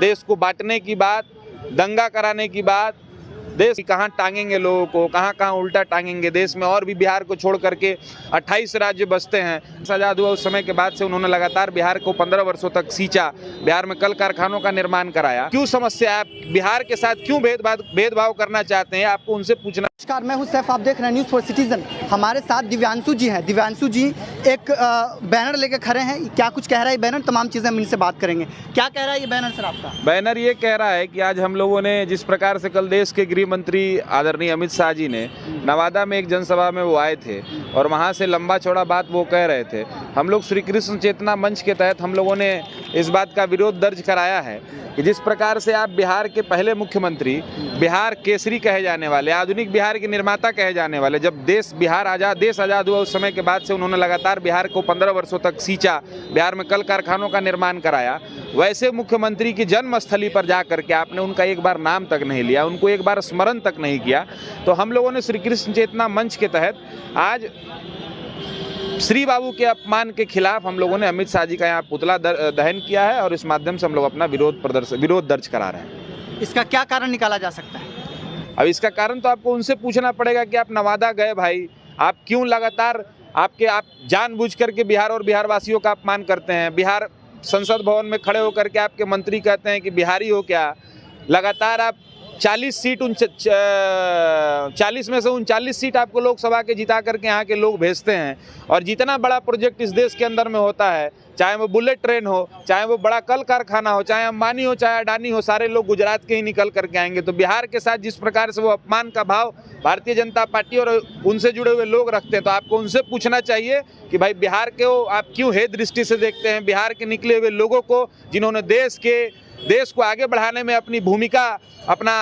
देश को बांटने की बात, दंगा कराने की बात, देश कहाँ टांगेंगे लोगों को, कहाँ कहाँ उल्टा टांगेंगे देश में। और भी बिहार को छोड़ करके 28 राज्य बसते हैं। आज़ाद हुआ उस समय के बाद से उन्होंने लगातार बिहार को 15 वर्षों तक सींचा, बिहार में कल कारखानों का निर्माण कराया। क्यों समस्या, आप बिहार के साथ क्यों भेदभाव करना चाहते हैं, आपको उनसे पूछना। नमस्कार, मैं हूं सैफ, आप देख रहे हैं न्यूज़ फॉर सिटीजन। हमारे साथ दिव्यांशु जी हैं। दिव्यांशु जी एक बैनर लेके खड़े हैं। क्या कुछ कह रहा है ये बैनर, तमाम चीज़ें हम इनसे बात करेंगे। क्या कह रहा है ये बैनर सर आपका? बैनर ये कह रहा है कि आज हम लोगों ने जिस प्रकार से कल देश के गृह मंत्री आदरणीय अमित शाह जी ने नवादा में एक जनसभा में वो आए थे और वहाँ से लंबा चौड़ा बात वो कह रहे थे। हम लोग श्री कृष्ण चेतना मंच के तहत हम लोगों ने इस बात का विरोध दर्ज कराया है कि जिस प्रकार से आप बिहार के पहले मुख्यमंत्री, बिहार केसरी कहे जाने वाले, आधुनिक बिहार के निर्माता कहे जाने वाले, जब देश आज़ाद हुआ उस समय के बाद से उन्होंने लगातार बिहार को 15 वर्षों तक सींचा, बिहार में कल कारखानों का निर्माण कराया, वैसे मुख्यमंत्री की जन्मस्थली पर जा करके आपने उनका एक बार नाम तक नहीं लिया, उनको एक बार स्मरण तक नहीं किया। तो हम लोगों ने श्री कृष्ण चेतना मंच के तहत आज श्री बाबू के अपमान के खिलाफ हम लोगों ने अमित शाह जी का यहाँ पुतला दहन किया है और इस माध्यम से हम लोग अपना विरोध दर्ज करा रहे हैं। इसका क्या कारण निकाला जा सकता है? अब इसका कारण तो आपको उनसे पूछना पड़ेगा कि आप नवादा गए भाई, आप क्यों लगातार आप जानबूझ करके बिहार और बिहार वासियों का अपमान करते हैं। बिहार संसद भवन में खड़े होकर के आपके मंत्री कहते हैं कि बिहारी हो क्या। लगातार आप 40 में से 39 सीट आपको लोकसभा के जिता करके यहाँ के लोग भेजते हैं। और जितना बड़ा प्रोजेक्ट इस देश के अंदर में होता है, चाहे वो बुलेट ट्रेन हो, चाहे वो बड़ा कल कारखाना हो, चाहे अंबानी हो, चाहे अडानी हो, सारे लोग गुजरात के ही निकल करके आएंगे। तो बिहार के साथ जिस प्रकार से वो अपमान का भाव भारतीय जनता पार्टी और उनसे जुड़े हुए लोग रखते हैं, तो आपको उनसे पूछना चाहिए कि भाई बिहार को आप क्यों हे दृष्टि से देखते हैं। बिहार के निकले हुए लोगों को, जिन्होंने देश को आगे बढ़ाने में अपनी भूमिका, अपना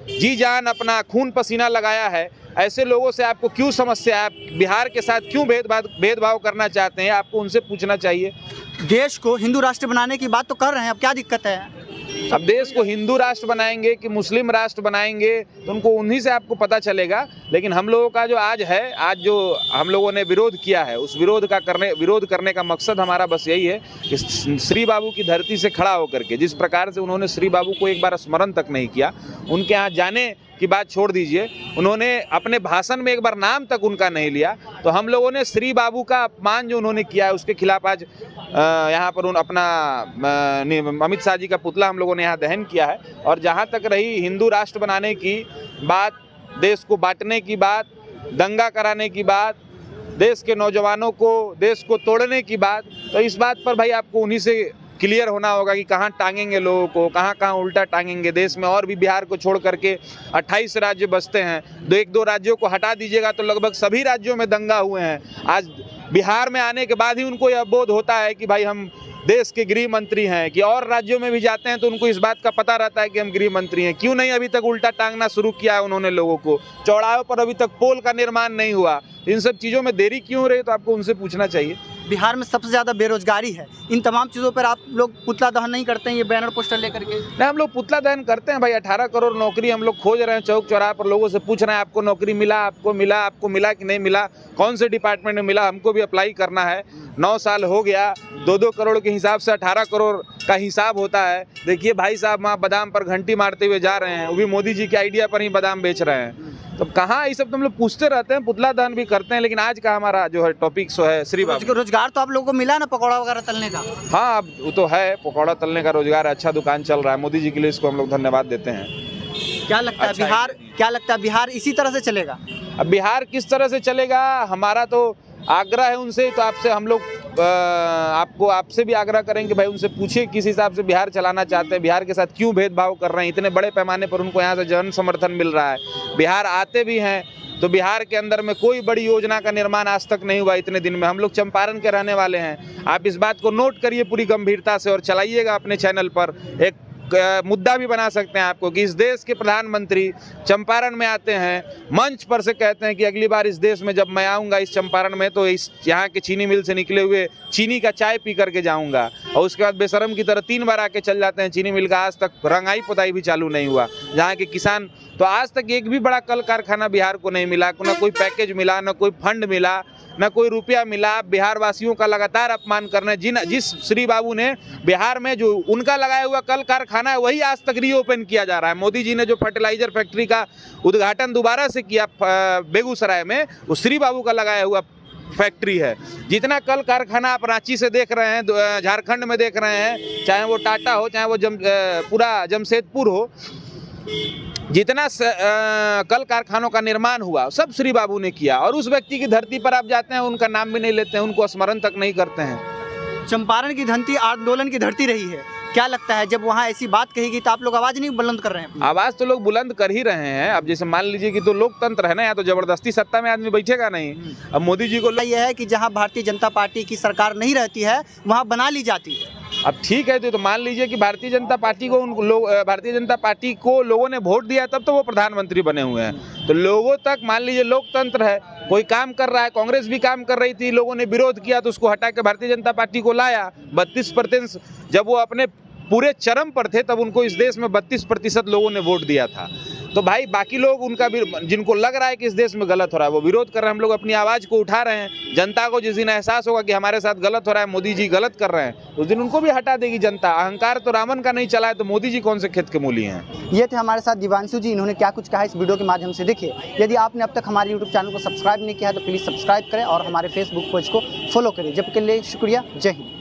जी जान, अपना खून पसीना लगाया है, ऐसे लोगों से आपको क्यों समस्या है, आप बिहार के साथ क्यों भेदभाव करना चाहते हैं, आपको उनसे पूछना चाहिए। देश को हिंदू राष्ट्र बनाने की बात तो कर रहे हैं, अब क्या दिक्कत है? अब देश को हिंदू राष्ट्र बनाएंगे कि मुस्लिम राष्ट्र बनाएंगे तो उनको उन्हीं से आपको पता चलेगा। लेकिन हम लोगों का जो आज जो हम लोगों ने विरोध किया है, उस विरोध करने का मकसद हमारा बस यही है कि श्री बाबू की धरती से खड़ा होकर के, जिस प्रकार से उन्होंने श्री बाबू को एक बार स्मरण तक नहीं किया, उनके यहाँ जाने की बात छोड़ दीजिए, उन्होंने अपने भाषण में एक बार नाम तक उनका नहीं लिया। तो हम लोगों ने श्री बाबू का अपमान जो उन्होंने किया है उसके खिलाफ आज यहाँ पर अपना अमित शाह जी का पुतला हम लोगों ने यहाँ दहन किया है। और जहाँ तक रही हिंदू राष्ट्र बनाने की बात, देश को बांटने की बात, दंगा कराने की बात, देश के नौजवानों को, देश को तोड़ने की बात, तो इस बात पर भाई आपको उन्हीं से क्लियर होना होगा कि कहाँ टांगेंगे लोगों को, कहाँ कहाँ उल्टा टांगेंगे देश में। और भी बिहार को छोड़ करके 28 राज्य बसते हैं। एक दो राज्यों को हटा दीजिएगा तो लगभग सभी राज्यों में दंगा हुए हैं। आज बिहार में आने के बाद ही उनको यह बोध होता है कि भाई हम देश के गृह मंत्री हैं, कि और राज्यों में भी जाते हैं तो उनको इस बात का पता रहता है कि हम गृह मंत्री हैं। क्यों नहीं अभी तक उल्टा टांगना शुरू किया है उन्होंने लोगों को। चौराहों पर अभी तक पोल का निर्माण नहीं हुआ, इन सब चीज़ों में देरी क्यों हो रही है, तो आपको उनसे पूछना चाहिए। बिहार में सबसे ज़्यादा बेरोजगारी है, इन तमाम चीज़ों पर आप लोग पुतला दहन नहीं करते हैं ये बैनर पोस्टर लेकर के? नहीं, हम लोग पुतला दहन करते हैं भाई। 18 करोड़ नौकरी हम लोग खोज रहे हैं, चौक चौराहे पर लोगों से पूछ रहे हैं आपको नौकरी मिला, आपको मिला कि नहीं मिला, कौन से डिपार्टमेंट में मिला, हमको भी अप्लाई करना है। 9 साल हो गया, 2-2 करोड़ के हिसाब से 18 करोड़ का हिसाब होता है। देखिए भाई साहब वहाँ बादाम पर घंटी मारते हुए जा रहे हैं, वो भी मोदी जी के आइडिया पर ही बादाम बेच रहे हैं। तो कहाँ ये सब तो हम लोग पूछते रहते हैं, पुतला दहन भी करते हैं, लेकिन आज का हमारा जो है टॉपिक सो है श्री बाबू। रोजगार तो आप लोगों को मिला ना पकौड़ा वगैरह तलने का? हाँ, अब वो तो है, पकौड़ा तलने का रोजगार, अच्छा दुकान चल रहा है। मोदी जी के लिए इसको हम लोग धन्यवाद देते हैं। क्या लगता है बिहार इसी तरह से चलेगा? अब बिहार किस तरह से चलेगा, हमारा तो आग्रह है उनसे, तो आपसे हम लोग आपसे भी आग्रह करेंगे भाई उनसे पूछिए किस हिसाब से बिहार चलाना चाहते हैं, बिहार के साथ क्यों भेदभाव कर रहे हैं। इतने बड़े पैमाने पर उनको यहाँ से जन समर्थन मिल रहा है, बिहार आते भी हैं, तो बिहार के अंदर में कोई बड़ी योजना का निर्माण आज तक नहीं हुआ इतने दिन में। हम लोग चंपारण के रहने वाले हैं, आप इस बात को नोट करिए पूरी गंभीरता से और चलाइएगा अपने चैनल पर। एक मुद्दा भी बना सकते हैं आपको कि इस देश के प्रधानमंत्री चंपारण में आते हैं, मंच पर से कहते हैं कि अगली बार इस देश में जब मैं आऊँगा इस चंपारण में तो इस यहाँ के चीनी मिल से निकले हुए चीनी का चाय पी करके जाऊँगा। और उसके बाद बेशरम की तरह 3 बार आके चल जाते हैं चीनी मिल का, आज तक रंगाई पुताई भी चालू नहीं हुआ। जहाँ के किसान तो आज तक एक भी बड़ा कल कारखाना बिहार को नहीं मिला, ना कोई पैकेज मिला, ना कोई फंड मिला, ना कोई रुपया मिला। बिहार वासियों का लगातार अपमान करने, जिस श्री बाबू ने बिहार में जो उनका लगाया हुआ कल कारखाना है वही आज तक रीओपन किया जा रहा है। मोदी जी ने जो फर्टिलाइजर फैक्ट्री का उद्घाटन दोबारा से किया बेगूसराय में, वो श्री बाबू का लगाया हुआ फैक्ट्री है। जितना कल कारखाना आप रांची से देख रहे हैं, झारखंड में देख रहे हैं, चाहे वो टाटा हो, चाहे वो पूरा जमशेदपुर हो, जितना कल कारखानों का निर्माण हुआ सब श्री बाबू ने किया। और उस व्यक्ति की धरती पर आप जाते हैं, उनका नाम भी नहीं लेते हैं, उनको स्मरण तक नहीं करते हैं। चंपारण की धरती आंदोलन की धरती रही है, क्या लगता है जब वहाँ ऐसी बात कहेगी तो आप लोग आवाज़ नहीं बुलंद कर रहे हैं? आवाज़ तो लोग बुलंद कर ही रहे हैं। अब जैसे मान लीजिए कि तो लोकतंत्र है ना, या तो जबरदस्ती सत्ता में आदमी बैठेगा नहीं। अब मोदी जी को यह है कि जहाँ भारतीय जनता पार्टी की सरकार नहीं रहती है वहाँ बना ली जाती है। अब ठीक है, तो मान लीजिए कि भारतीय जनता पार्टी को लोगों ने वोट दिया, तब तो वो प्रधानमंत्री बने हुए हैं। तो लोगों तक मान लीजिए लोकतंत्र है, कोई काम कर रहा है, कांग्रेस भी काम कर रही थी, लोगों ने विरोध किया तो उसको हटा के भारतीय जनता पार्टी को लाया। 32% जब वो अपने पूरे चरम पर थे तब उनको इस देश में 32% लोगों ने वोट दिया था। तो भाई बाकी लोग उनका भी, जिनको लग रहा है कि इस देश में गलत हो रहा है, वो विरोध कर रहे हैं। हम लोग अपनी आवाज़ को उठा रहे हैं। जनता को जिस दिन एहसास होगा कि हमारे साथ गलत हो रहा है, मोदी जी गलत कर रहे हैं, उस दिन उनको भी हटा देगी जनता। अहंकार तो रावण का नहीं चला है, तो मोदी जी कौन से खेत के मूली हैं। ये थे हमारे साथ दिव्यांशु जी, इन्होंने क्या कुछ कहा इस वीडियो के माध्यम से देखिए। यदि आपने अब तक हमारे यूट्यूब चैनल को सब्सक्राइब नहीं किया है तो प्लीज़ सब्सक्राइब करें और हमारे फेसबुक पेज को फॉलो करें। जब के लिए शुक्रिया, जय हिंद।